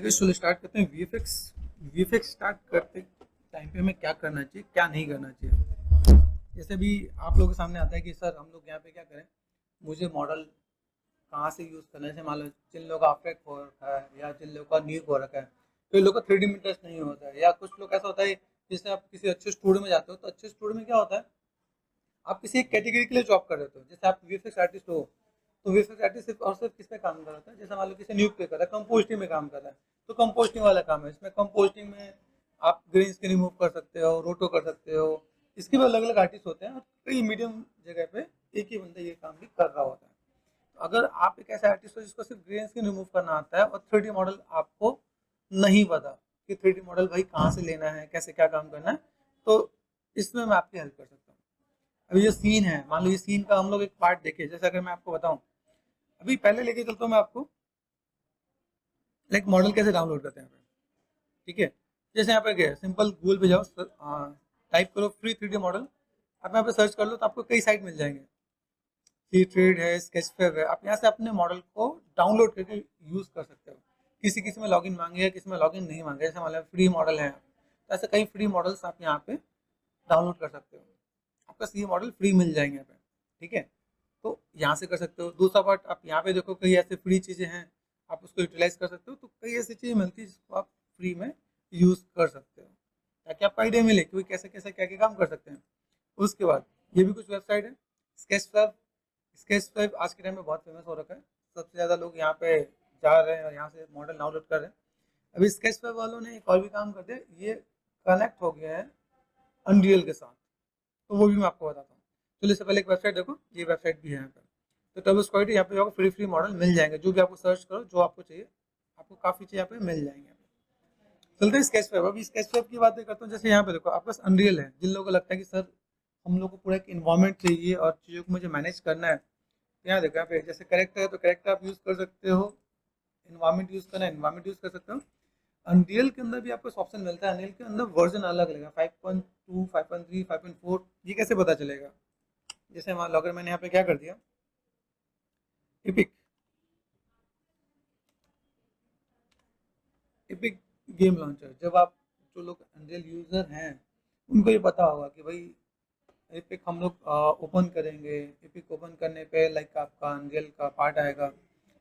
चलो स्टार्ट करते हैं। वीएफएक्स स्टार्ट करते टाइम पे हमें क्या करना चाहिए, क्या नहीं करना चाहिए। जैसे भी आप लोगों के सामने आता है कि सर हम लोग यहाँ पे क्या करें, मुझे मॉडल कहाँ से यूज़ करना है। जैसे मान लो जिन लोगों का आफ्टर हो रखा है या जिन लोगों का न्यू हो रखा है, तो लोगों का 3D में इंटरेस्ट नहीं होता है। या कुछ लोग ऐसा होता है, जैसे आप किसी अच्छे स्टूडियो में जाते हो, तो अच्छे स्टूडियो में क्या होता है, आप किसी एक कैटेगरी के लिए जॉब कर रहे हो। जैसे आप वीएफएक्स आर्टिस्ट हो, तो वीएफएक्स आर्टिस्ट सिर्फ और सिर्फ किस पे काम कर रहा है, जैसे मान लो किसी न्यूज़ पे कर रहा है, कंपोस्टिंग में काम कर रहा है, तो कंपोस्टिंग वाला काम है। इसमें कंपोस्टिंग में आप ग्रीन स्क्रीन रिमूव कर सकते हो, रोटो कर सकते हो। इसके भी अलग अलग आर्टिस्ट होते हैं और कई मीडियम जगह पे एक ही बंदा ये काम भी कर रहा होता है। तो अगर आप एक ऐसा आर्टिस्ट हो जिसको सिर्फ ग्रीन स्क्रीन रिमूव करना आता है और 3D मॉडल आपको नहीं पता कि 3D मॉडल भाई कहाँ से लेना है, कैसे क्या काम करना है, तो इसमें मैं आपकी हेल्प कर सकता हूँ। अभी ये सीन है, मान लो ये सीन का हम लोग एक पार्ट देखे। जैसे अगर मैं आपको बताऊं, अभी पहले लेके चलता हूँ मैं आपको, लाइक मॉडल कैसे डाउनलोड करते हैं यहाँ पे। ठीक है, जैसे यहाँ पे गए, सिंपल गूगल पे जाओ, टाइप करो फ्री 3D मॉडल। आप यहाँ पे सर्च कर लो तो आपको कई साइट मिल जाएंगे। सी ट्रेड है, स्केचफेब है। आप यहाँ से अपने मॉडल को डाउनलोड करके यूज़ कर सकते हो। किसी किसी में लॉगिन मांगे, किसी में लॉगिन नहीं मांगे। जैसे मान लो फ्री मॉडल है, तो ऐसे कई फ्री मॉडल्स आप यहाँ पे डाउनलोड कर सकते हो। आपका सी मॉडल फ्री मिल जाएंगे यहाँ पे। ठीक है, तो यहाँ से कर सकते हो। दूसरा पार्ट, आप यहाँ पे देखो कई ऐसे फ्री चीज़ें हैं, आप उसको यूटिलाइज कर सकते हो। तो कई ऐसी चीज़ें मिलती है जिसको आप फ्री में यूज़ कर सकते हो, ताकि आपको आइडिया मिले कि कैसे कैसे क्या क्या काम कर सकते हैं। उसके बाद ये भी कुछ वेबसाइट है। स्केचफेब, स्केचफेब आज के टाइम में बहुत फेमस हो रखा है। सबसे ज़्यादा लोग यहाँ पे जा रहे हैं और यहाँ से मॉडल डाउनलोड कर रहे हैं। अभी स्केचफेब वालों ने एक और भी काम कर दिया, ये कनेक्ट हो गया है अनरियल के साथ, तो वो भी मैं आपको बताता हूँ। चलिए इससे पहले एक वेबसाइट देखो, ये वेबसाइट भी है यहाँ पर। तो टर्बो स्क्वाड यहाँ पे जाओ, फ्री फ्री मॉडल मिल जाएंगे। जो भी आपको सर्च करो, जो आपको चाहिए, आपको काफ़ी चीज़ यहाँ पे मिल जाएंगे। चलते हैं स्केच फेब। अभी स्केच फेब की बातें करता हूँ। जैसे यहाँ पे देखो, आपके पास अनरियल है। जिन लोगों को लगता है कि सर हम लोग को पूरा एक इन्वायरमेंट चाहिए और चीज़ों को मुझे मैनेज करना है, तो यहाँ देखो, यहाँ पे जैसे करेक्टर है तो करेक्टर आप यूज़ कर सकते हो। इन्वायरमेंट यूज़ करना है, इन्वायरमेंट यूज़ कर सकते हो। अनरियल के अंदर भी आपको ऑप्शन मिलता है। अनरियल के अंदर वर्जन अलग लगेगा, 5.2, 5.3, 5.4। ये कैसे पता चलेगा? जैसे मान लो अगर मैंने यहाँ पे क्या कर दिया, इपिक एपिक गेम लॉन्चर। जब आप, जो लोग अनरियल यूज़र हैं, उनको ये पता होगा कि भाई एपिक हम लोग ओपन करेंगे। एपिक ओपन करने पे लाइक आपका अनरियल का पार्ट आएगा।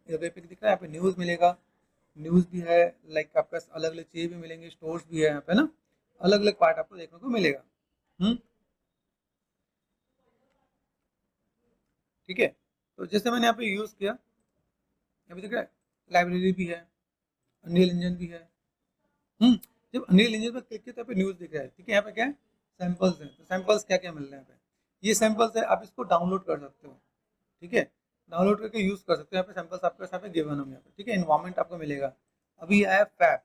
जब एपिक दिख रहा है, यहाँ पे न्यूज़ मिलेगा। न्यूज़ भी है, लाइक आपका अलग अलग चीज़ें भी मिलेंगी, स्टोर्स भी है यहाँ पे ना, अलग अलग पार्ट आपको देखने को मिलेगा। ठीक है, तो जैसे मैंने यहाँ पे यूज़ किया, यहाँ पे दिख रहा है लाइब्रेरी भी है, अनरियल इंजन भी है। जब अनरियल इंजन पर क्लिक किया तो यहाँ पे न्यूज़ दिख रहा है। ठीक है, यहाँ पे क्या है, सैंपल्स हैं। तो सैंपल्स क्या क्या मिल रहे हैं यहाँ पे, ये सैंपल्स है, आप इसको डाउनलोड कर सकते हो। ठीक है, डाउनलोड करके यूज़ कर सकते हो। यहाँ पे सैंपल्स आपके यहाँ पे गिवन होंगे यहाँ पे। ठीक है, इन्वायरमेंट आपको मिलेगा। अभी आया फैब।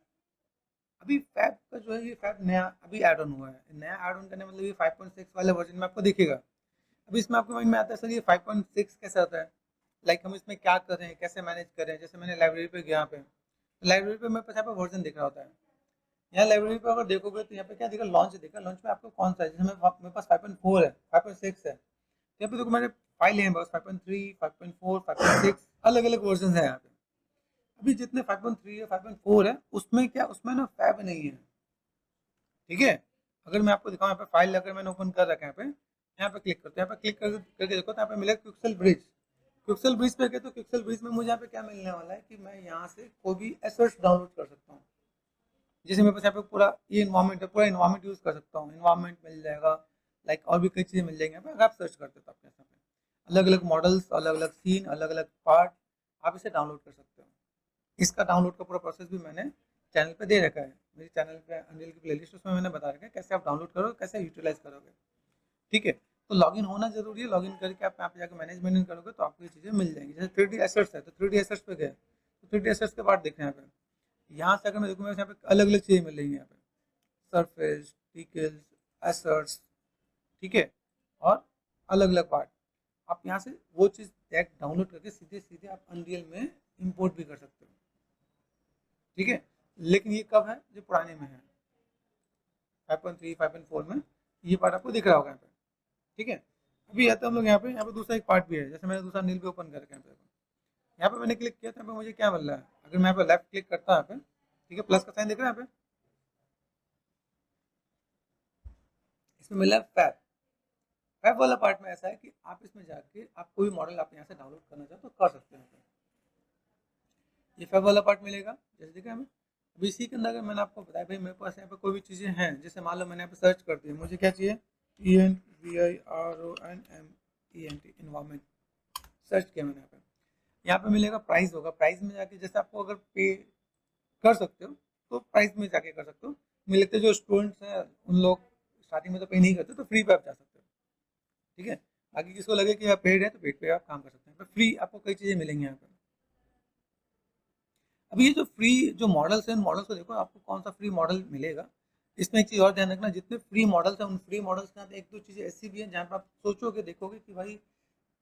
अभी फैब का जो है, ये फैब नया अभी ऐड ऑन हुआ है। नया ऐड ऑन करने मतलब ये 5.6 वाले वर्जन में आपको दिखेगा। अभी इसमें आपके माइंड में आता है सर ये 5.6 कैसे आता है, लाइक हम इसमें क्या कर रहे हैं, कैसे मैनेज कर रहे हैं। जैसे मैंने लाइब्रेरी पे गया, यहाँ पे लाइब्रेरी पे मेरे पास यहाँ पे वर्जन दिख रहा होता है। यहाँ लाइब्रेरी पे अगर देखोगे तो यहाँ पे क्या दिखा, लॉन्च दिखा। लॉन्च में आपको कौन सा है, जैसे मेरे पास 5.4 है, 5.6 है। यहाँ पे देखो मैंने फाइल है बस 5.3, 5.4, 5.6, अलग अलग वर्जन है यहाँ पे। अभी जितने 5.3 है, 5.4 है, उसमें क्या, उसमें ना फैब नहीं है। ठीक है, अगर मैं आपको दिखाऊं, यहाँ पे फाइल अगर मैंने ओपन कर रखा है, यहाँ पे क्लिक करते हैं। यहाँ पे क्लिक करके देखो तो यहाँ पे मिलेगा क्विक्सेल ब्रिज। क्विक्सेल ब्रिज पे गए तो क्विक्सेल ब्रिज में मुझे यहाँ पे क्या मिलने वाला है कि मैं यहाँ से कोई भी एसेट्स डाउनलोड कर सकता हूँ। जैसे मेरे पास यहाँ पे पूरा ये इन्वायरमेंट है, पूरा इन्वायरमेंट यूज़ कर सकता हूँ। इन्वायरमेंट मिल जाएगा, लाइक और भी कई चीज़ें मिल जाएंगी यहाँ पे। अगर आप सर्च करते हो तो आपके यहाँ पे अलग अलग मॉडल्स, अलग अलग सीन, अलग अलग पार्ट, आप इसे डाउनलोड कर सकते हो। इसका डाउनलोड का पूरा प्रोसेस भी मैंने चैनल पे दे रखा है। मेरे चैनल पे अनिल की प्लेलिस्ट, उसमें मैंने बता रखा है कैसे आप डाउनलोड करोगे, कैसे यूटिलाइज करोगे। ठीक है, तो लॉगिन होना जरूरी है। लॉगिन करके आप यहाँ पे जाकर मैनेजमेंट करोगे तो आपको ये चीज़ें मिल जाएंगी। जैसे 3D एसेट्स है, तो 3D एसेट्स पे गए तो 3D एसेट्स के बाद देख रहे हैं यहाँ पे। यहाँ से अगर मैं देखूँ, यहाँ पे अलग अलग चीज़ें मिल रही हैं यहाँ पे, सरफेस, टिकल्स, एसेट्स। ठीक है, और अलग अलग पार्ट। आप यहाँ से वो चीज़ टैग डाउनलोड करके सीधे सीधे आप अनरियल में इंपोर्ट भी कर सकते हो। ठीक है, लेकिन ये कब है, जो पुराने में है 5.3, 5.4 में, ये पार्ट आपको दिख रहा होगा यहाँ पे। ठीक है, अभी आता हम लोग यहाँ पे दूसरा एक पार्ट भी है। जैसे मैंने दूसरा नील पे ओपन करके यहाँ पे मैंने क्लिक किया था, यहाँ पे मुझे क्या मिल रहा है। अगर मैं यहाँ पे लेफ्ट क्लिक करता हूँ, यहाँ पे ठीक है, प्लस का साइन दिख रहा है यहाँ पे, इसमें मिला है फैब। फैब वाला पार्ट में ऐसा है कि आप इसमें जाके आप कोई मॉडल आप यहाँ से डाउनलोड करना चाहो तो कर सकते हैं। ये फैब वाला पार्ट मिलेगा, जैसे देखा हमें। अभी इसी के अंदर अगर मैंने आपको बताया भाई मेरे पास यहाँ पे कोई भी चीज़ें हैं, जैसे मान लो मैंने यहाँ पे सर्च कर दिया, मुझे क्या चाहिए, ENVIRONMENT इन्वायरमेंट सर्च किया मैंने यहाँ पे मिलेगा, प्राइस होगा, प्राइस में जाके जैसे आपको अगर पे कर सकते हो तो प्राइस में जाके कर सकते हो। मुझे लगता है जो स्टूडेंट्स हैं उन लोग स्टार्टिंग में तो पे नहीं करते, तो फ्री पे आप जा सकते हो, ठीक है। बाकी किसको लगे कि आप पेड है तो पेड पे आप काम कर सकते हैं, पर फ्री आपको कई चीज़ें मिलेंगी यहाँ पे। अभी ये जो फ्री जो मॉडल्स हैं, उन मॉडल्स को देखो आपको कौन सा फ्री मॉडल मिलेगा। इसमें एक चीज़ और ध्यान रखना, जितने फ्री मॉडल्स हैं उन फ्री मॉडल्स के साथ एक दो चीज़ें ऐसी भी हैं जहाँ पर आप सोचोगे देखोगे कि भाई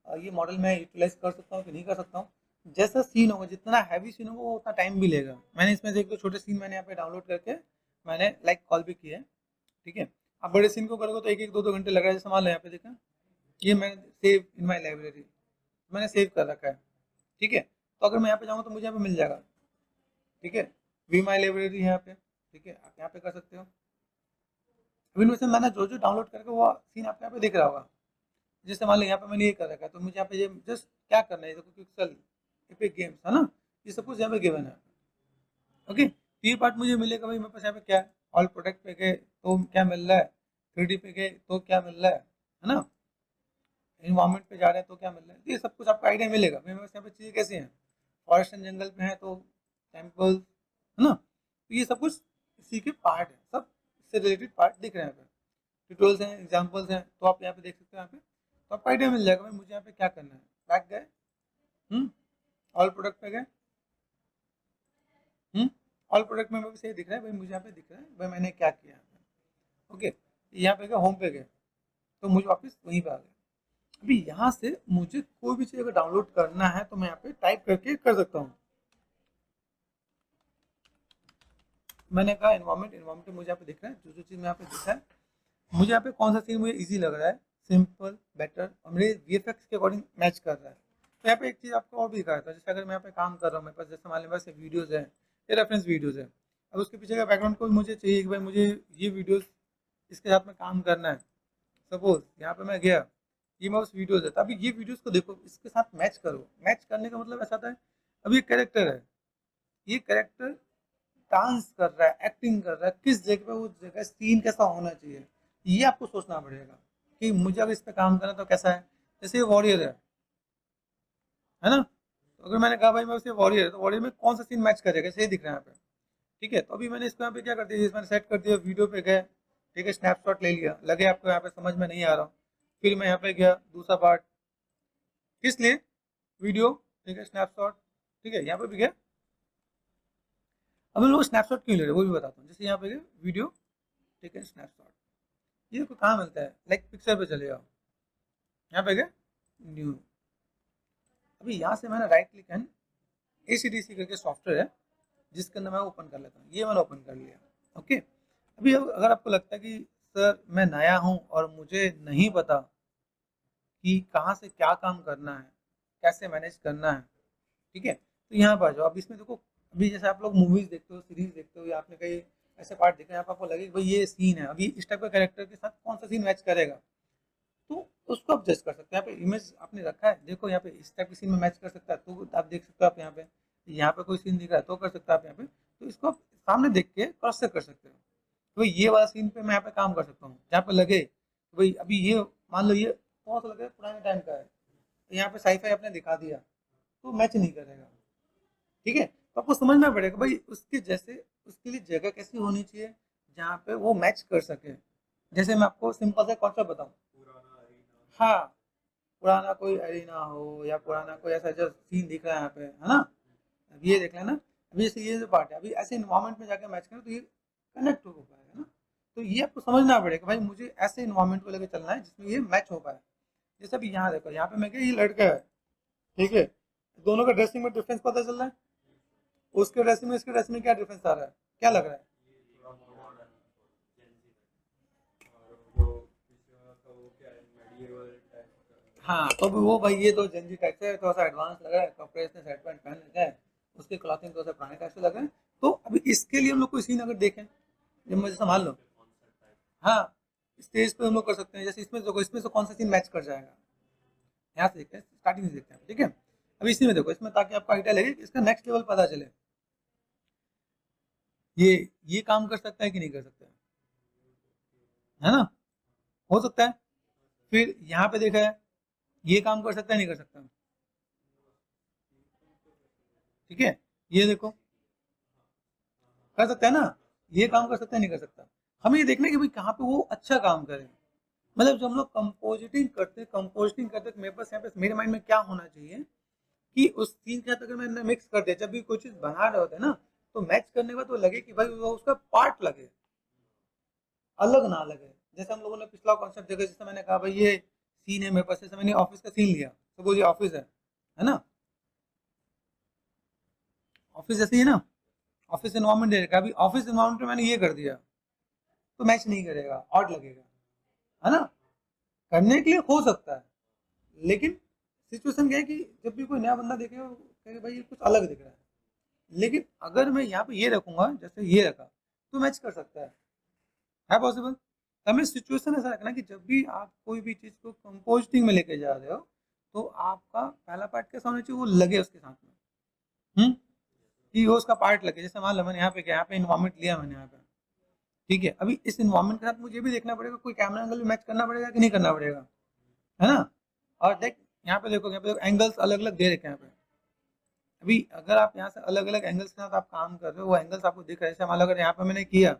ये मॉडल मैं यूटिलाइज कर सकता हूँ कि नहीं कर सकता हूँ। जैसा सीन होगा, जितना हैवी सीन होगा वो उतना टाइम भी लेगा। मैंने इसमें से एक दो छोटे सीन मैंने यहाँ पे डाउनलोड करके मैंने लाइक कॉल भी किया है, ठीक है। आप बड़े सीन को करोगे तो एक एक दो दो घंटे लग रहा है। जैसे मान लो यहाँ पे देखा, ये मैंने सेव इन माई लाइब्रेरी मैंने सेव कर रखा है, ठीक है। तो अगर मैं यहाँ पे जाऊँगा तो मुझे यहाँ पे मिल जाएगा, ठीक है। वी माई लाइब्रेरी है यहाँ पे, ठीक है, आप यहाँ पे कर सकते हो। अभी इनमें से मैंने जो जो डाउनलोड करके वो सीन आपको यहाँ पे दिख रहा होगा। जैसे मान लो यहाँ पे मैंने ये कर रखा है, तो मुझे यहाँ पे ये जस्ट क्या करना है, देखो पिक्सल एपिक गेम्स है ना, ये सब कुछ यहाँ पे गिवन है, ओके। तो ये पार्ट मुझे मिलेगा भाई मेरे पास यहाँ पे क्या है, ऑल प्रोडक्ट पे गए तो क्या मिल रहा है, 3D पे गए तो क्या मिल रहा है ना, इन्वायरमेंट पे जा रहे हैं तो क्या मिल रहा है, ये सब कुछ आपको आइडिया मिलेगा। मेरे पास यहाँ पे चीज़ें कैसी हैं, फॉरेस्ट एंड जंगल पे हैं तो टेम्पल है ना, तो ये सब कुछ इसी के पार्ट है, सब इससे रिलेटेड पार्ट दिख रहे हैं यहाँ पे, ट्यूटोरियल्स हैं, एग्जाम्पल्स हैं, तो आप यहाँ पे देख सकते हो यहाँ पे, तो आपको आइडिया मिल जाएगा भाई मुझे यहाँ पे क्या करना है। बैक गए, ऑल प्रोडक्ट पे गए, ऑल प्रोडक्ट में सही दिख रहा है भाई, मुझे यहाँ पे दिख रहा है भाई मैंने क्या किया यहाँ पे, ओके। यहाँ पे गए, होम पे गए तो मुझे वापस वहीं पे आ गया। अभी यहाँ से मुझे कोई भी चीज़ अगर डाउनलोड करना है तो मैं यहाँ पे टाइप करके कर सकता हूँ। मैंने कहा एनवायरमेंट, एनवायरमेंट मुझे यहाँ पे दिख रहा है, जो जो चीज़ मैं यहाँ पे दिखा है, मुझे यहाँ पे कौन सा सीन मुझे इजी लग रहा है, सिंपल, बेटर और मेरे VFX के अकॉर्डिंग मैच कर रहा है। तो यहाँ पे एक चीज़ आपको और भी दिखा था, जैसे अगर मैं यहाँ पे काम कर रहा हूँ, मेरे पास जैसे मान लीजिए पास वीडियोज़ है, ये रेफरेंस वीडियोज़ है, अब उसके पीछे का बैकग्राउंड को मुझे चाहिए कि भाई मुझे ये वीडियोज़ इसके साथ में काम करना है। सपोज यहाँ पे मैं गया, ये मैं उस वीडियोज़ है, तो अभी ये वीडियोज़ को देखो, इसके साथ मैच करो। मैच करने का मतलब ऐसा था, अभी एक कैरेक्टर है, ये कैरेक्टर डांस कर रहा है, एक्टिंग कर रहा है, किस जगह पे वो जगह सीन कैसा होना चाहिए, ये आपको सोचना पड़ेगा कि मुझे अगर इस पे काम करना तो कैसा है। जैसे ये वॉरियर है ना, तो अगर मैंने कहा भाई मैं उसे वॉरियर है, तो वॉरियर में कौन सा सीन मैच करेगा, सही दिख रहा है यहाँ पे, ठीक है। तो अभी मैंने इसको यहाँ पे क्या कर दिया, मैंने सेट कर दिया, वीडियो पे गए, ठीक है, स्नैपशॉट ले लिया, लगे आपको यहाँ पे समझ में नहीं आ रहा, फिर मैं यहाँ पे गया दूसरा पार्ट, किस लिए, वीडियो, ठीक है, स्नैपशॉट, ठीक है, यहाँ पे भी गया। अब लोग स्नैपशॉट क्यों ले रहे हैं वो भी बताता हूँ। जैसे यहाँ पे गए वीडियो, ठीक है, स्नैपशॉट, ये को कहाँ मिलता है, लाइक पिक्चर पे चले जाओ, यहाँ पे गए न्यू, अभी यहाँ से मैंने राइट क्लिक एंड ACDC करके सॉफ्टवेयर है जिसके अंदर मैं ओपन कर लेता हूँ, ये मैंने ओपन कर लिया, ओके। अभी अगर आपको लगता है कि सर मैं नया हूँ और मुझे नहीं पता कि कहाँ से क्या काम करना है, कैसे मैनेज करना है, ठीक है, तो यहाँ पर आ जाओ। अब इसमें देखो, अभी जैसे आप लोग मूवीज देखते हो, सीरीज देखते हो, या आपने कई ऐसे पार्ट देखे हैं, आपको लगे कि भाई ये सीन है, अभी इस टाइप का कैरेक्टर के साथ कौन सा सीन मैच करेगा, तो उसको आप जज कर सकते हैं। यहाँ पे इमेज आपने रखा है, देखो यहाँ पे इस टाइप के सीन में मैच कर सकता है, तो आप देख सकते हो, आप यहाँ पे कोई सीन दिख रहा है तो कर सकते हो आप यहाँ पे, तो इसको आप सामने देख के क्रॉस चेक कर सकते हो, तो ये वाला सीन पे मैं यहाँ पे काम कर सकता हूँ, जहाँ पे लगे तो भाई अभी ये मान लो ये बहुत लगे पुराने टाइम का है, तो यहाँ पे साईफाई आपने दिखा दिया तो मैच नहीं करेगा, ठीक है। तो आपको समझना पड़ेगा भाई उसके जैसे उसके लिए जगह कैसी होनी चाहिए जहाँ पे वो मैच कर सके। जैसे मैं आपको सिंपल सा कॉन्सेप्ट बताऊँ, हाँ, पुराना कोई एरिना हो या पुराना कोई ऐसा जो सीन दिख रहा है यहाँ पे, है ना, अब ये देख लेना, अभी जैसे ये जो पार्ट है, अभी ऐसे इन्वायरमेंट में जाकर मैच करें तो ये कनेक्ट हो पाएगा ना, तो ये आपको समझना पड़ेगा भाई मुझे ऐसे इन्वायरमेंट को लेकर चलना है जिसमें ये मैच हो पाए। जैसे अभी यहाँ देखो, यहाँ पे मैं क्या, ये लड़का है, ठीक है, दोनों का ड्रेसिंग में डिफरेंस पता चल रहा है, उसके ड्रेसिंग में इसके ड्रेसिंग में क्या डिफरेंस आ रहा है, क्या लग रहा है, हाँ, तो भी वो भाई ये तो जेनजी टाइप से थोड़ा सा एडवांस लग रहा है, कपड़े इसने शर्ट पैंट पहन रखा है, उसके क्लॉथिंग थोड़ा सा पुराने टाइप से लग रहे हैं, तो अभी इसके लिए हम लोग कोई सीन अगर देखें, जब मुझे संभाल लो, हाँ स्टेज पे हम लोग कर सकते हैं, जैसे इसमें से कौन सा सीन मैच कर जाएगा, यहाँ से देखते हैं, स्टार्टिंग से देखते हैं, ठीक है। अभी इसी में देखो, इसमें ताकि आपको आइडिया लगे कि इसका नेक्स्ट लेवल पता चले, ये काम कर सकता है कि नहीं कर सकता है ना, हो सकता है। फिर यहाँ पे देखा है, ये काम कर सकता है नहीं कर सकता, ठीक है। ये देखो कर सकता है ना, ये काम कर सकता है नहीं कर सकता। हमें ये देखना है कि भाई कहाँ पे वो अच्छा काम करे, मतलब जब हम लोग कंपोजिटिंग करते तो मेरे पास यहाँ पे मेरे माइंड में क्या होना चाहिए कि उस सीन के साथ अगर मैंने मिक्स कर दिया, जब भी कोई चीज बना रहे होते हैं ना, तो मैच करने के बाद वो लगे कि भाई वो उसका पार्ट लगे, अलग ना लगे। जैसे हम लोगों ने पिछला कॉन्सेप्ट देखा, जैसे मैंने कहा भाई ये सीन है मेरे पास, जैसे मैंने ऑफिस का सीन लिया, तो वो ये ऑफिस है ना, ऑफिस जैसे ही ना, ऑफिस एनवायरमेंट दे रखा है, अभी ऑफिस एनवायरमेंट में मैंने ये कर दिया तो मैच नहीं करेगा, ऑड लगेगा, है ना। करने के लिए हो सकता है, लेकिन सिचुएशन क्या है कि जब भी कोई नया बंदा देखेगा वो कहेगा भाई ये कुछ अलग दिख रहा है, लेकिन अगर मैं यहाँ पे ये रखूंगा जैसे ये रखा तो मैच कर सकता है पॉसिबल। हमें सिचुएशन ऐसा रखना कि जब भी आप कोई भी चीज़ को कंपोजिटिंग में लेके जा रहे हो, तो आपका पहला पार्ट कैसा होना चाहिए, वो लगे उसके साथ में, कि वो उसका पार्ट लगे। जैसे मान लो मैंने यहाँ पे क्या, यहाँ पे इन्वायरमेंट लिया मैंने यहाँ पे, ठीक है। अभी इस इन्वायरमेंट के साथ मुझे भी देखना पड़ेगा, कोई कैमरा एंगल भी मैच करना पड़ेगा कि नहीं करना पड़ेगा, है ना। और देख यहाँ पे देखो, यहाँ पे एंगल्स अलग अलग दे रखे हैं यहाँ पे। अभी अगर आप यहाँ से अलग अलग एंगल्स के साथ आप काम कर रहे हो, वो एंगल्स आपको दिख रहे हैं, जैसे मान लो अगर यहाँ पे मैंने किया,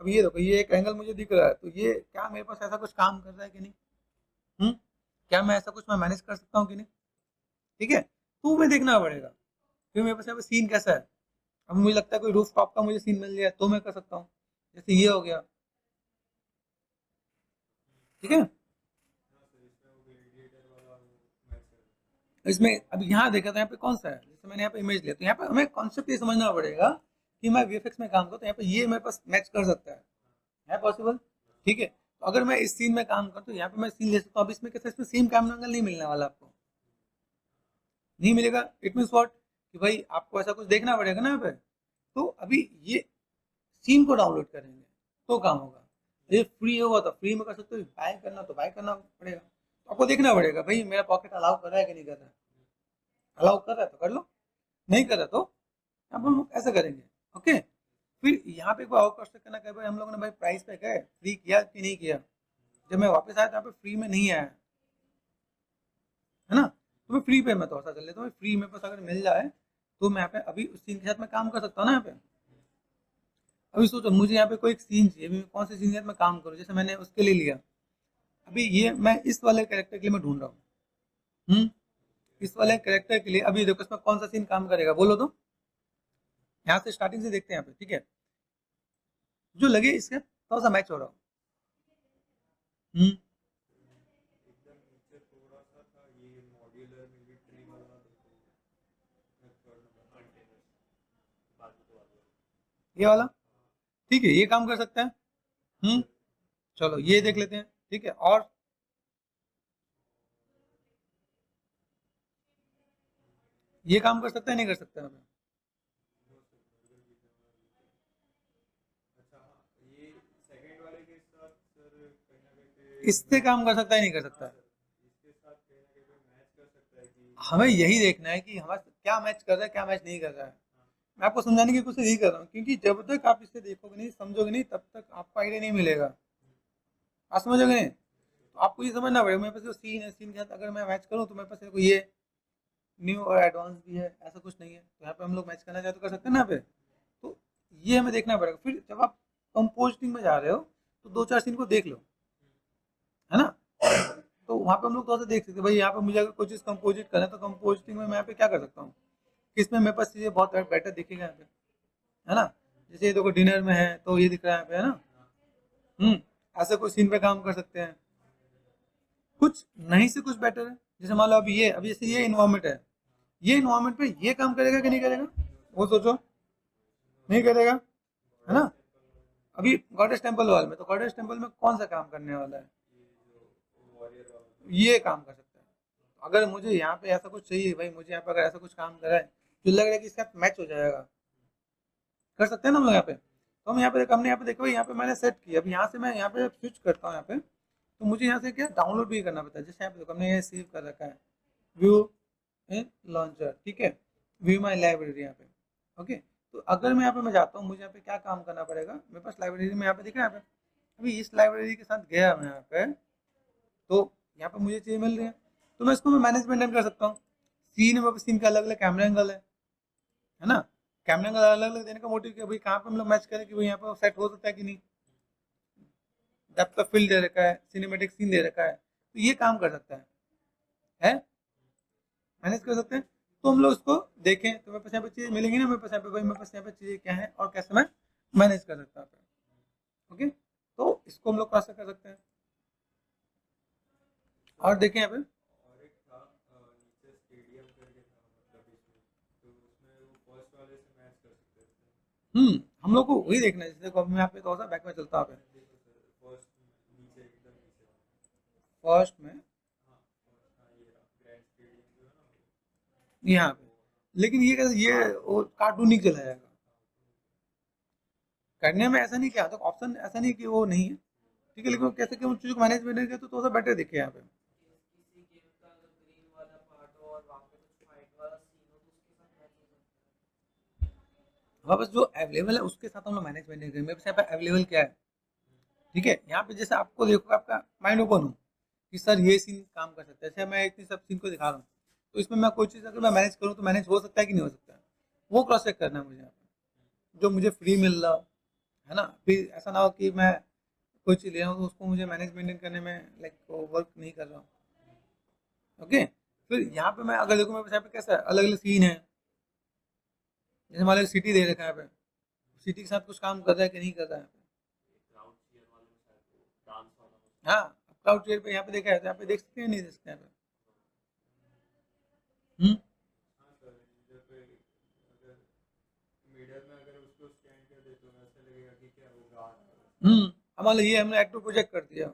अब ये देखो ये एक एंगल मुझे दिख रहा है, तो ये क्या मेरे पास ऐसा कुछ काम कर रहा है कि नहीं, क्या मैं ऐसा कुछ मैं मैनेज कर सकता हूँ कि नहीं, ठीक है। तो मैं देखना पड़ेगा कि मेरे पास यहाँ पे सीन कैसा है। अब मुझे लगता है कोई रूफ टॉप का मुझे सीन मिल जाए तो मैं कर सकता हूँ, जैसे ये हो गया, ठीक है। इसमें अब यहाँ देखा तो यहाँ पे कौन सा है, जैसे मैंने यहाँ पे इमेज लिया, तो यहाँ पे हमें कॉन्सेप्ट ये समझना पड़ेगा कि मैं वीएफएक्स में काम करूँ तो यहाँ पे ये मेरे पास मैच कर सकता है पॉसिबल, ठीक है। तो अगर मैं इस सीन में काम करूँ तो यहाँ पे मैं सीन ले सकता हूँ। अब इसमें कैसे, इसमें सेम कैमरा एंगल नहीं मिलने वाला आपको, नहीं मिलेगा। इट मीन्स व्हाट, कि भाई आपको ऐसा कुछ देखना पड़ेगा ना यहाँ पे। तो अभी ये सीन को डाउनलोड करेंगे तो काम होगा। ये फ्री होगा तो फ्री में कर सकते हो, बाय करना तो बाय करना पड़ेगा, तो आपको देखना पड़ेगा भाई मेरा पॉकेट अलाउ कर रहा है कि नहीं कर रहा है। अलाउ कर रहा है तो कर लो, नहीं कर रहा तो अब हम लोग ऐसा करेंगे, ओके। फिर यहाँ पे एक बार और क्वेश्चन करना कि भाई हम लोगों ने भाई प्राइस पे गए, फ्री किया कि नहीं किया। जब मैं वापस आया तो यहाँ पे फ्री में नहीं आया, है ना। तो मैं फ्री पे मैं थोड़ा सा कर लेता हूँ, फ्री में पास अगर मिल जाए तो मैं यहाँ पे अभी उस सीन के साथ मैं काम कर सकता हूँ ना यहाँ पे। अभी सोचो मुझे यहाँ पे कोई एक सीन चाहिए, अभी कौन से सीन के साथ मैं काम करूँ, जैसे मैंने उसके लिए लिया, अभी ये मैं इस वाले कैरेक्टर के लिए मैं ढूंढ रहा हूँ, इस वाले कैरेक्टर के लिए। अभी देखो इसमें कौन सा सीन काम करेगा बोलो तो, यहाँ से स्टार्टिंग से देखते हैं यहाँ पे, ठीक है। जो लगे इसके थोड़ा सा मैच हो रहा हो, हम्म ये वाला, ठीक है, ये काम कर सकता है। चलो ये देख लेते हैं, ठीक है। और ये काम कर सकता है नहीं कर सकता है, इससे काम कर सकता है नहीं कर सकता है। हमें यही देखना है कि हमारा क्या मैच कर रहा है क्या मैच नहीं कर रहा है। मैं आपको समझाने की कोशिश यही कर रहा हूँ, क्योंकि जब तक आप इसे देखोगे नहीं समझोगे नहीं तब तक आपको आइडिया नहीं मिलेगा, आप समझोगे नहीं। तो आपको ये समझना पड़ेगा मेरे पास जो सीन है, सीन के साथ अगर मैं मैच करूँ तो मेरे पास देखो ये न्यू और एडवांस भी है, ऐसा कुछ नहीं है, तो यहाँ पे हम लोग मैच करना चाहे तो कर सकते हैं ना यहाँ पे। तो ये हमें देखना पड़ेगा। फिर जब आप कंपोजिटिंग में जा रहे हो तो दो चार सीन को देख लो, है ना। तो वहाँ पे हम लोग थोड़ा सा देख सकते हैं भाई यहाँ पे मुझे अगर कोई चीज़ कंपोजिट करना है तो कंपोजिटिंग में मैं यहाँ पे क्या कर सकता हूँ, किसमें मेरे पास चीज़ें बहुत बेटर दिखेगा यहाँ पे, है ना। जैसे ये देखो डिनर में है तो ये दिख रहा है यहाँ पे, है ना। ऐसे कोई सीन पे काम कर सकते हैं, कुछ नहीं से कुछ बेटर है। जैसे मान लो अभी जैसे ये इन्वायरमेंट है, ये इन्वायरमेंट पे ये काम करेगा कि नहीं करेगा, वो सोचो, नहीं करेगा, है ना। अभी गॉडेस टेम्पल वाल में, तो गॉडेस टेम्पल में कौन सा काम करने वाला है, ये काम कर सकता है। अगर मुझे यहाँ पे ऐसा कुछ चाहिए भाई, मुझे यहाँ पे अगर ऐसा कुछ काम कर रहा है जो लग रहा है कि इसका मैच हो जाएगा, कर सकते हैं ना हम लोग यहाँ पे। तो हम यहाँ पे हमने यहाँ पे देखो, यहाँ पे मैंने सेट किया। अब यहाँ से मैं यहाँ पे स्विच करता हूँ यहाँ पे, तो मुझे यहाँ से क्या डाउनलोड भी करना पड़ता है। जैसे यहाँ पे देखो हमने ये सेव कर रखा है, व्यू इन लॉन्चर, ठीक है, व्यू माई लाइब्रेरी यहाँ पे। ओके, तो अगर मैं यहाँ पे मैं जाता हूँ, मुझे यहाँ पे क्या काम करना पड़ेगा, मेरे पास लाइब्रेरी में यहाँ पे दिखा है यहाँ पे, अभी इस लाइब्रेरी के साथ गया मैं यहाँ पे, तो यहाँ पे मुझे चीज़ मिल रही है, तो मैं इसको मैं मैनेज मेंटेन कर सकता हूँ। सीन है, सीन का अलग अलग कैमरा एंगल है ना। कैमरा एंगल अलग अलग देने का मोटिव क्या, भाई कहाँ पे हम लोग मैच करें कि भाई यहाँ पे सेट हो सकता है कि नहीं, डेप्थ ऑफ फील्ड दे रखा है, सिनेमेटिक सीन दे रखा है, तो ये काम कर सकता है मैनेज कर सकते हैं। तो हम लोग उसको देखें तो मेरे पास यहाँ पे चीज़ें मिलेंगी ना, मेरे पास यहाँ पे भाई मेरे पास यहाँ पे चीज़ें क्या है और कैसे मैं मैनेज कर सकता हूँ। ओके, तो इसको हम लोग कैसे कर सकते हैं, और देखें यहाँ पे और एक था नीचे स्टेडियम करके था, मतलब इसमें तो उसमें वो फर्स्ट वाले से मैच कर सकते थे। हम लोग को वही देखना है। जैसे देखो अब मैं यहाँ पे थोड़ा सा बैक में चलता हूँ, देखो सर, फर्स्ट नीचे एकदम नीचे। फर्स्ट में हाँ, हाँ ये रहा ग्रैंड स्टेडियम जो है ना यहाँ पे, लेकिन ये कैसे, ये वो कार्टूनिक चला जाएगा करने में, ऐसा नहीं क्या तो ऑप्शन ऐसा नहीं कि वो नहीं है, ठीक है, लेकिन वो कैसे कि उन चीज़ों को मैनेज मैनेज किया तो थोड़ा सा बेटर दिखे यहाँ पे। किसी गेम का अगर ग्रीन वाला पार्ट हो और वहाँ पे कुछ फाइट वाला सीन हो तो उसके साथ मैच हो सकता है। वापस जो अवेलेबल है उसके साथ हम लोग मैनेज मैनेज करेंगे। मेरे पास यहाँ पे अवेलेबल क्या है, ठीक है, यहाँ पे जैसे आपको देखो आपका माइंड ओपन हो कि सर ये सीन काम कर सकता है, जैसे मैं इतनी सब सीन को दिखा रहा हूँ, तो इसमें मैं कोई चीज़ अगर मैं मैनेज करूँ तो मैनेज हो सकता है कि नहीं हो सकता है, वो क्रॉस चेक करना है मुझे यहाँ पे। जो मुझे फ्री मिल रहा हो, है ना, फिर ऐसा ना हो कि मैं कोई चीज़ ले रहा हूँ तो उसको मुझे मैनेज मेंटेन करने में लाइक वर्क नहीं कर रहा हूँ। ओके, फिर यहाँ पे मैं अगर देखो मेरे पास यहाँ पे कैसा है, अलग अलग सीन है। जैसे मान लो सिटी दे रखा है यहाँ पे, सिटी के साथ कुछ काम कर रहा है कि नहीं कर रहा है क्राउड चीयर वाले में शायद वो डांस वाला हो यहाँ पे। हाँ, क्लाउड चेयर पे यहाँ पे देखा है, तो यहाँ पे देख सकते हैं नहीं देख सकते यहाँ पे। हम्म सकता। हाँ सर, इधर पे अगर मिडल में अगर उसको स्कैन कर दे तो ऐसा लगेगा कि क्या वो गा रहा है। अब मान लो ये हमने एक्टिव प्रोजेक्ट कर दिया,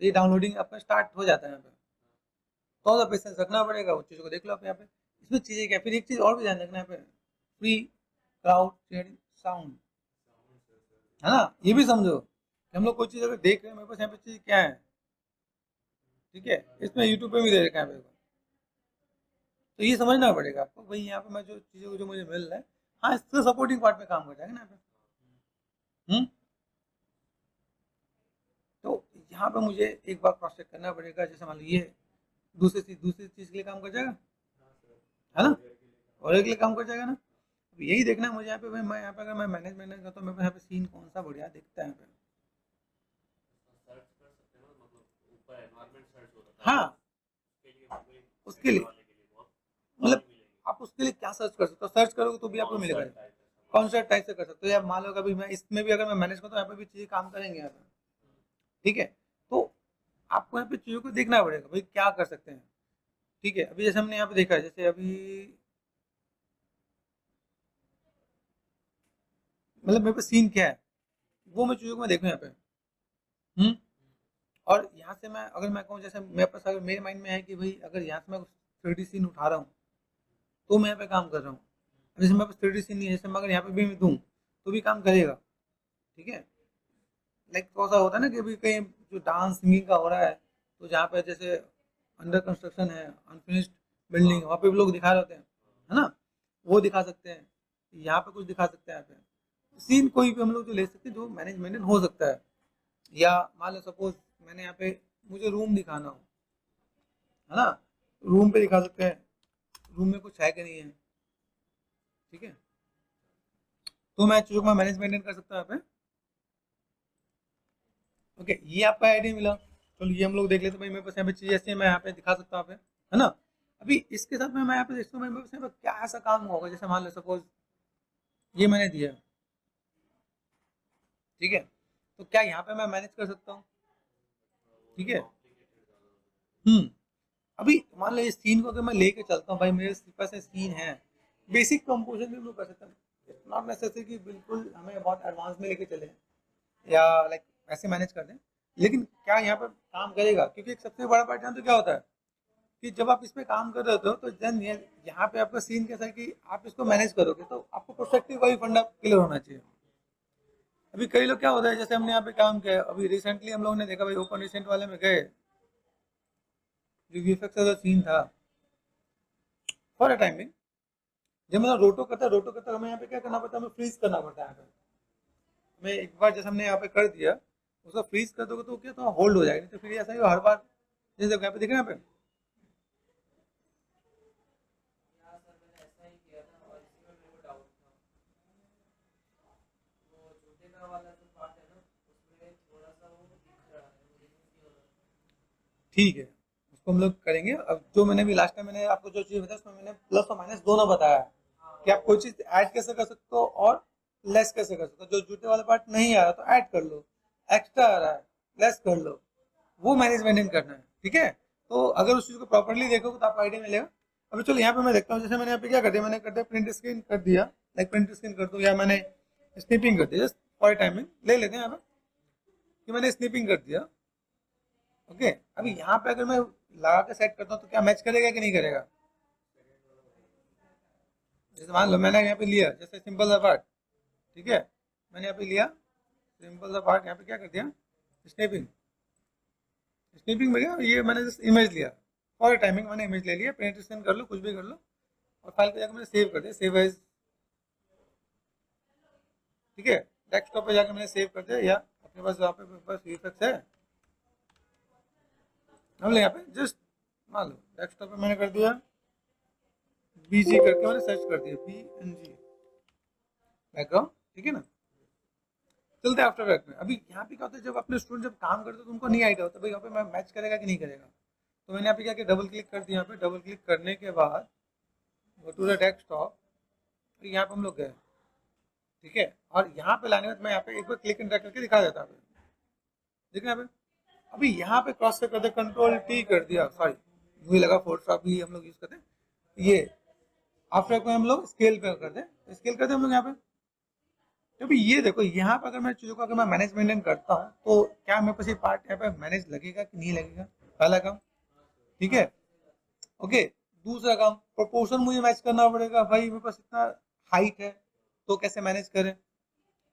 तो ये डाउनलोडिंग अपना स्टार्ट हो जाता है यहाँ पे। थोड़ा सा पेशेंस रखना पड़ेगा, उस चीज़ को देख लो आप यहाँ पे। इसमें चीज़ें क्या, फिर एक चीज़ और भी ध्यान रखना है यहाँ पे, free crowd sharing sound, sound sir है ना, ये भी समझो कि हम लोग कोई चीज़ अगर देख रहे हैं, मेरे पास यहाँ पे चीज़ क्या है, ठीक है, इसमें यूट्यूब पे भी दे रखा है मेरे को, तो ये समझना पड़ेगा आपको भाई यहाँ पे मैं जो चीज़ें को जो मुझे मिल रहा है, हाँ इससे सपोर्टिंग पार्ट में काम कर जाएगा ना यहाँ पे। तो यहाँ पे मुझे एक बार क्रॉस चेक करना पड़ेगा। जैसे मान लीजिए दूसरी चीज़ के लिए काम कर जाएगा, हाँ सर, है ना, कॉरियर के लिए काम और एक के लिए काम कर जाएगा ना। अब यही देखना है मुझे यहाँ पे भाई, मैं यहाँ पे अगर मैं मैनेजमेंट करता हूँ, मेरे पास यहाँ पे सीन कौन सा बढ़िया दिखता है यहाँ पे। सर्च कर सकते हैं ना, मतलब ऊपर एनवायरनमेंट सर्च होता है हाँ, उसके लिए कोई उसके सेकंड लिए वाले के लिए बहुत मतलब नहीं मिलेंगे। आप उसके लिए क्या सर्च कर सकते हो, सर्च करोगे तो भी आपको मिलेगा। कॉन्सर्ट टाइप है कौन सामान। सा टाइप से कर सकते हो, या मान लो कभी मैं इसमें भी अगर मैं मैनेज करता हूँ, यहाँ पे भी चीज़ें काम करेंगे यहाँ पे, ठीक है। तो आपको यहाँ पे चीज़ों को देखना पड़ेगा भाई क्या कर सकते हैं, ठीक है। अभी जैसे हमने यहाँ पे देखा है, जैसे अभी मतलब मेरे पास सीन क्या है, वो मैं चीज़ों को मैं देखूँ यहाँ पे। हम्म और यहाँ से मैं अगर मैं कहूँ, जैसे मेरे पास अगर मेरे माइंड में है कि भाई अगर यहाँ से मैं 3D सीन उठा रहा हूँ तो मैं यहाँ पे काम कर रहा हूँ। अब जैसे मेरे पास 3D सीन नहीं है, जैसे मैं अगर यहाँ पे भी मैं दूँ तो भी काम करेगा, ठीक है। लाइक थोड़ा सा होता है ना कि अभी कहीं जो डांस सिंगिंग का हो रहा है, तो जहाँ पे जैसे अंडर कंस्ट्रक्शन है, अनफिनिश्ड बिल्डिंग, वहाँ पे भी लोग दिखा रहे होते हैं, है ना, वो दिखा सकते हैं। यहाँ पे कुछ दिखा सकते हैं, यहाँ पे सीन कोई भी हम लोग जो ले सकते हैं जो मैनेजमेंट हो सकता है। या मान लो सपोज मैंने यहाँ पे मुझे रूम दिखाना हो, है ना, रूम पे दिखा सकते हैं रूम में कुछ है कि नहीं है, ठीक है। तो मैं चीज़ों को मैं मैनेजमेंट कर सकता हूँ यहाँ पे। ओके, ये आपका आइडिया मिला। चलो ये हम लोग देख लेते हैं भाई, मेरे पास यहाँ पे चीज़ ऐसी है, मैं यहाँ पे दिखा सकता हूँ यहाँ पे, है ना। अभी इसके साथ में मैं यहाँ पे देखता हूँ मेरे पास यहाँ पे क्या ऐसा काम होगा, जैसे मान लो सपोज ये मैंने दिया, ठीक है, तो क्या यहाँ पे मैं मैनेज कर सकता हूँ, ठीक है। अभी मान लो इस सीन को अगर मैं लेके चलता हूँ भाई, मेरे पास सीन है, बेसिक कंपोजिशन भी हम लोग कर सकते हैं। इट्स नॉट नेसेसरी कि बिल्कुल हमें बहुत एडवांस में लेके चले या लाइक ऐसे मैनेज कर दें, लेकिन क्या यहाँ पे काम करेगा, क्योंकि एक सबसे बड़ा पार्ट यहाँ तो क्या होता है कि जब आप इसमें काम कर रहे होते हो तो देन यहाँ पे आपका सीन कैसा है कि आप इसको मैनेज करोगे तो आपको प्रोस्पेक्टिव का भी फंडा क्लियर होना चाहिए। अभी कई लोग क्या होता है, जैसे हमने यहाँ पे काम किया, अभी रिसेंटली हम लोगों ने देखा भाई ओपन रिसेंट वाले में गए, जो वीएफएक्स का जो सीन था फॉर अ टाइमिंग, जब मतलब रोटो करता हमें यहाँ पे क्या करना पड़ता है, हमें फ्रीज करना पड़ता है। यहाँ पे हमें एक बार जैसे हमने यहाँ पे कर दिया, उसको फ्रीज कर दोगे तो क्या तो होल्ड हो जाएगा, नहीं तो फिर ऐसा ही हर बार जैसे यहाँ पे दिख रहे हैं यहाँ पे हाँ सर मैंने ऐसा ही किया था और इसी में मेरे को डाउट था। वो जूते का वाला जो पार्ट है ना उसमें थोड़ा सा वो दिख रहा है, वो रिमूव नहीं हो रहा। ठीक है, उसको हम लोग करेंगे। अब जो मैंने भी लास्ट टाइम मैंने आपको जो चीज़ बताया उसमें मैंने प्लस और माइनस दोनों बताया है कि आप कोई चीज़ ऐड कैसे कर सकते हो और लेस कैसे कर सकते हो। जो जूते वाला पार्ट नहीं आ रहा तो ऐड कर लो, एक्स्ट्रा आ रहा है लेस कर लो, वो मैनेजमेंट करना है। ठीक है, तो अगर उस चीज़ को प्रॉपरली देखोगे तो आपको आइडिया मिलेगा। अभी चलो यहाँ पे मैं देखता हूँ, जैसे मैंने यहाँ पे क्या कर दिया, मैंने कर दिया प्रिंट स्क्रीन कर दिया, लाइक प्रिंट स्क्रीन कर दूँ या मैंने स्निपिंग कर दिया, जस्ट फॉर टाइमिंग ले लेते हैं यहाँ पे कि मैंने स्निपिंग कर दिया। ओके, अभी यहाँ पे अगर मैं लगा के सेट करता हूँ तो क्या मैच करेगा कि नहीं करेगा। जैसे मान लो मैंने यहाँ पे लिया जैसे सिंपल सा पार्ट, ठीक है, मैंने यहाँ पे लिया सिंपल सा पार्ट, यहाँ पे क्या कर दिया स्निपिंग, स्निपिंग में गया, ये मैंने जस्ट इमेज लिया फॉर टाइमिंग, मैंने इमेज ले लिया, प्रिंट स्कैन कर लो कुछ भी कर लो और फाइल पे जाकर मैंने सेव कर दिया, सेव एज, ठीक है, डेस्कटॉप पे जाकर मैंने सेव कर दिया, या अपने पास यहाँ पे पास वीएफएक्स है हमने यहाँ पे जस्ट मान लो डेस्कटॉप पे मैंने कर दिया बीजी करके मैंने सर्च कर दिया PNG बैकग्राउंड, ठीक है ना। चलते हैं आफ्टर इफेक्ट में। अभी यहाँ पे क्या होता है, जब अपने स्टूडेंट जब काम करते हैं तो उनको नहीं आइडिया होता भाई यहाँ पे मैं मैच करेगा कि नहीं करेगा। तो मैंने यहाँ पे क्या किया, डबल क्लिक कर दिया, यहाँ पे डबल क्लिक करने के बाद गो टू द डेस्कटॉप, तो यहाँ पे हम लोग गए, ठीक है, और यहाँ पे लाने के बाद मैं यहाँ पे एक बार क्लिक एंड ड्रैग करके दिखा देता हूँ, देखिए यहाँ पे। अभी यहाँ पे क्रॉस से कर दिया, कंट्रोल T कर दिया, सॉरी मुझे लगा फोटोशॉप भी हम लोग यूज करते हैं, ये आफ्टर इफेक्ट में हम लोग स्केल पे कर दे, स्केल करते हैं हम लोग यहाँ पे। तो भी ये देखो यहाँ पर अगर मैं चीज़ों को अगर मैं मैनेज मेंटेन करता हूँ तो क्या मेरे पास ये पार्ट यहाँ पे मैनेज लगेगा कि नहीं लगेगा, पहला काम, ठीक है। ओके, दूसरा काम प्रोपोर्शन मुझे मैच करना पड़ेगा, भाई मेरे पास इतना हाइट है तो कैसे मैनेज करें,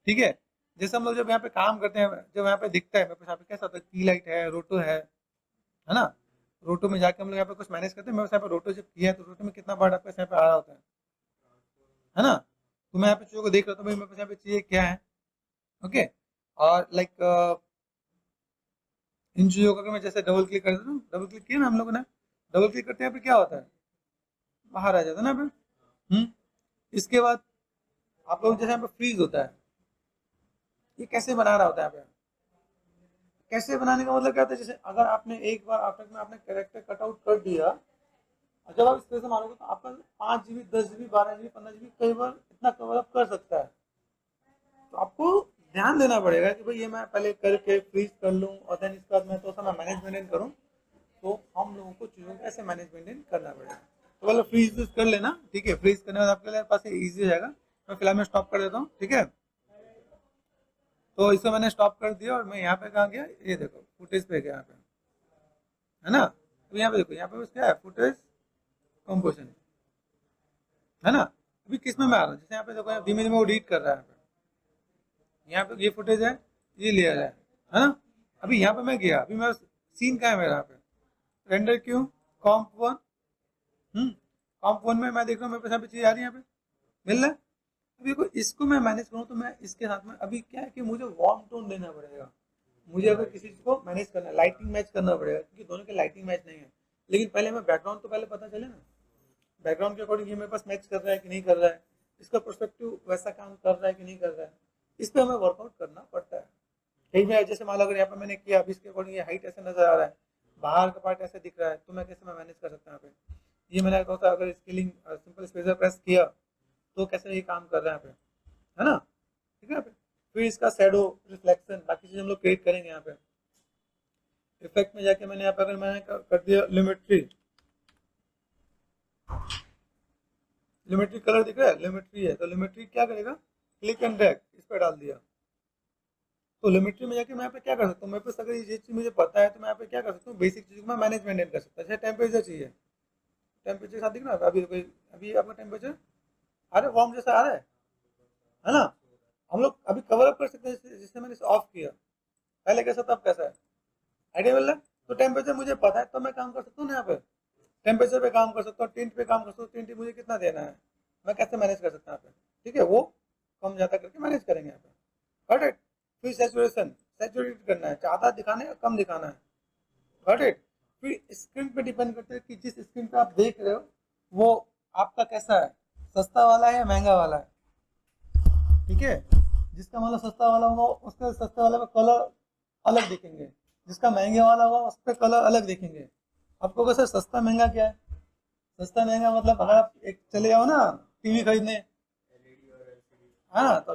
ठीक है। जैसे हम लोग जब यहाँ पे काम करते हैं, जब यहाँ पे दिखता है मेरे पास यहाँ पे कैसा होता है, की लाइट है, रोटो है ना, रोटो में जाके हम लोग यहाँ पे कुछ मैनेज करते हैं। मेरे पास यहाँ पे रोटो जब किया है तो रोटो में कितना पार्ट आपके यहाँ पे आ रहा होता है ना। तो मैं यहाँ पे चीज़ों को देख रहा हूँ, भाई मेरे पास यहाँ पे चीज़ें क्या है, ओके। और लाइक इन चीज़ों का अगर मैं जैसे डबल क्लिक कर देता हूँ, डबल क्लिक किया ना हम लोगों ने, डबल क्लिक करते हैं यहाँ पे क्या होता है, बाहर आ जाता है ना यहाँ पे। इसके बाद आप लोग जैसे यहाँ पे फ्रीज होता है, ये कैसे बना रहा होता है यहाँ पे, कैसे बनाने का मतलब क्या होता है, जैसे अगर आपने एक बार आफ्टर में आपने कैरेक्टर कट आउट कर दिया और जब आप इस तरह से मारोगे तो आपका 5 GB 10 GB 12 GB 15 GB कई बार इतना कवर अप कर सकता है। तो आपको ध्यान देना पड़ेगा कि भाई ये मैं पहले करके फ्रीज कर लूँ और देन इसके बाद मैं तो मैं मैनेजमेंट करूँ। तो हम लोगों को चीज़ों को ऐसे मैनेजमेंट करना पड़ेगा। तो पहले फ्रीज कर लेना, ठीक है, फ्रीज करने के बाद आपके लिए पास ईजी हो जाएगा। मैं फिलहाल मैं स्टॉप कर देता हूँ, ठीक है। तो इसको मैंने स्टॉप कर दिया और मैं यहाँ पे कहाँ गया, ये देखो फुटेज पे गया यहाँ पे, है ना। तो यहाँ पे देखो, यहाँ पे क्या है, फुटेज कंपोजिशन, है ना। अभी किस में मैं आ रहा हूँ, जैसे यहाँ पे देखो धीमे धीमे वो रीड कर रहा है, यहाँ पे ये फुटेज है, ये लेयर है ना। अभी यहाँ पे मैं गया, अभी मैं सीन कहाँ है मेरा, यहाँ पे रेंडर क्यों कॉम्प 1, कॉम्प 1 में मैं देख रहा हूँ मेरे पास यहाँ पे चीज़ आ रही है, यहाँ पे मिल रहा है। अभी देखो इसको मैं मैनेज करूँ तो मैं इसके साथ में अभी क्या है कि मुझे वार्म टोन देना पड़ेगा, मुझे अगर किसी चीज़ को मैनेज करना है, लाइटिंग मैच करना पड़ेगा, क्योंकि दोनों के लाइटिंग मैच नहीं है। लेकिन पहले मैं बैकग्राउंड तो पहले पता चले ना, बैकग्राउंड के अकॉर्डिंग ये मेरे पास मैच कर रहा है कि नहीं कर रहा है, इसका पर्सपेक्टिव वैसा काम कर रहा है कि नहीं कर रहा है, इस पर हमें वर्कआउट करना पड़ता है। कहीं में जैसे मान लो अगर यहाँ पर मैंने किया, अभी इसके अकॉर्डिंग ये हाइट ऐसे नजर आ रहा है, बाहर का पार्ट ऐसे दिख रहा है, तो मैं कैसे मैं मैनेज कर सकता हूँ यहाँ पे। ये मैंने कहा था अगर स्केलिंग सिंपल स्पेसर प्रेस किया तो कैसे ये काम कर रहा है यहाँ पे, है ना, ठीक है। यहाँ पे फिर इसका शैडो रिफ्लेक्शन बाकी चीज़ हम लोग क्रिएट करेंगे। यहाँ पे इफेक्ट में जाके मैंने यहाँ पे अगर मैंने कर दिया लिमिट्री, लिमिट्री कलर दिख रहा है, लिमिट्री है तो लिमिट्री क्या करेगा, क्लिक एंड ड्रैग इस पर डाल दिया, तो लिमिट्री में जाके मैं यहाँ पे क्या कर सकता हूँ, मेरे पास अगर ये चीज़ मुझे पता है तो मैं यहाँ पे क्या कर सकता हूँ, बेसिक चीज़ को मैं मैनेज मेंटेन कर सकता हूँ। जैसे टेम्परेचर चाहिए, टेम्परेचर साथ दिख रहा है अभी अभी आपका टेम्परेचर आ रहा है, वार्म जैसा आ रहा है ना। हम लोग अभी कवर अप कर सकते हैं, जिससे मैंने इसे ऑफ किया, पहले कैसा था अब कैसा है, आइडिया मिल रहा है। तो टेम्परेचर मुझे पता है तो मैं काम कर सकता हूँ ना, यहाँ पे टेम्परेचर पे काम कर सकता हूँ, टिंट पे काम कर सकता हूँ, टिंट मुझे कितना देना है मैं कैसे मैनेज कर सकता हूँ यहाँ पे, ठीक है, वो कम ज़्यादा करके मैनेज करेंगे यहाँ पे। Got it. फिर सैचुरेशन, सैचुरेट करना है, ज़्यादा दिखाना है या कम दिखाना है। Got it. फिर स्क्रीन पे डिपेंड करता है कि जिस स्क्रीन पे आप देख रहे हो वो आपका कैसा है, सस्ता वाला है या महंगा वाला है, ठीक है। जिसका मतलब सस्ता वाला होगा उसके सस्ते वाले में कलर अलग दिखेंगे, जिसका महंगे वाला होगा उस पर कलर अलग दिखेंगे। आपको कैसे सस्ता महंगा क्या है, सस्ता महंगा मतलब अगर आप एक चले जाओ ना टीवी खरीदने, हाँ, तो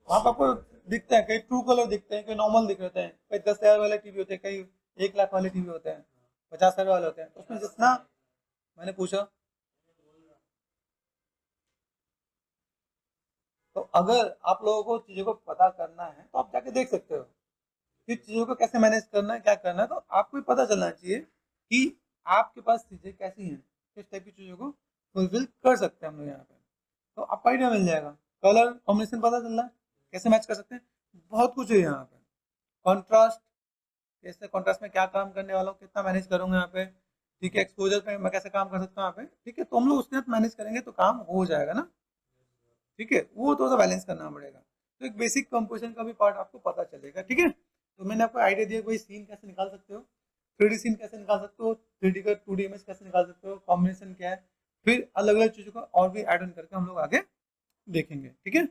वहाँ पर आपको दिखते हैं, कई ट्रू कलर दिखते हैं, कई नॉर्मल दिख रहे हैं, कई 10,000 वाले टीवी होते हैं, कई 1 लाख वाले टीवी होते हैं, 50,000 वाले होते हैं। तो उसमें जितना मैंने पूछा, तो अगर आप लोगों को चीज़ों को पता करना है तो आप जाके देख सकते हो कि चीज़ों को कैसे मैनेज करना है, क्या करना है। तो आपको भी पता चलना चाहिए कि आपके पास चीज़ें कैसी हैं, किस टाइप की चीज़ों को फुलफिल कर सकते हैं हम लोग यहाँ पे। तो आपको आइडिया मिल जाएगा, कलर कॉम्बिनेशन पता चल रहा है कैसे मैच कर सकते हैं, बहुत कुछ है यहाँ पे। कॉन्ट्रास्ट, कैसे कॉन्ट्रास्ट में क्या काम करने वाला हूँ, कितना मैनेज करूँगा यहाँ पे, ठीक है। एक्सपोजर पे मैं कैसे काम कर सकता हूँ यहाँ पे, ठीक है। तो हम लोग उसके साथ मैनेज करेंगे तो काम हो जाएगा ना, ठीक है। वो थोड़ा सा बैलेंस करना पड़ेगा। तो एक बेसिक कंपोजिशन का भी पार्ट आपको पता चलेगा, ठीक है। तो मैंने आपको आइडिया दिया कोई सीन कैसे निकाल सकते हो, 3D सीन कैसे निकाल सकते हो, 3D का 2D इमेज कैसे निकाल सकते हो, कॉम्बिनेशन क्या है, फिर अलग अलग चीज़ों को और भी ऐड ऑन करके हम लोग आगे देखेंगे, ठीक है।